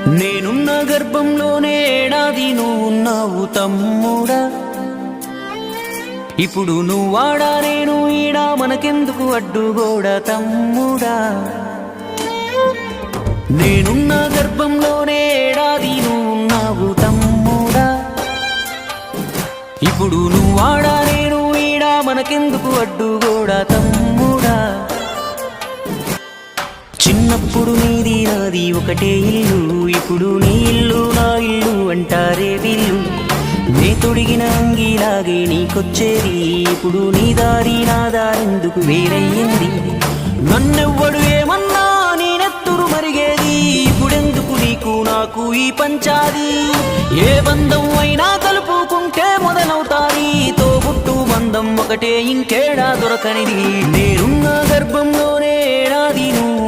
నేనున్న గర్భంలోనే ఏడాది నువ్వున్నావు తమ్ముడా. ఇప్పుడు నువ్వాడా నేను ఈడా మనకెందుకు అడ్డుగోడా తమ్ముడా. నేనున్న గర్భంలోనే ఏడాది నువ్వున్నావు తమ్ముడా. ఇప్పుడు నువ్వాడా నేను ఈడా మనకెందుకు అడ్డుగోడా తమ్ముడా. చిన్నప్పుడు నీది నాది ఒకటే ఇల్లు, ఇప్పుడు నీ ఇల్లు నా ఇల్లు అంటారే వీళ్ళు. నే తొడిగిన అంగిలాగే నీకొచ్చేది, ఇప్పుడు నీ దారి నా దారెందుకు వేరయ్యింది. నన్నెవ్వడు ఏమన్నా నీ నెత్తురు మరిగేది, ఇప్పుడెందుకు నీకు నాకు ఈ పంచాది. ఏ బంధం అయినా కలుపుకుంటే మొదలవుతాది, తోబుట్టు బంధం ఒకటే ఇంకేడా దొరకనిది. నేనున్న గర్భంలోనే ఏడాది నువ్వు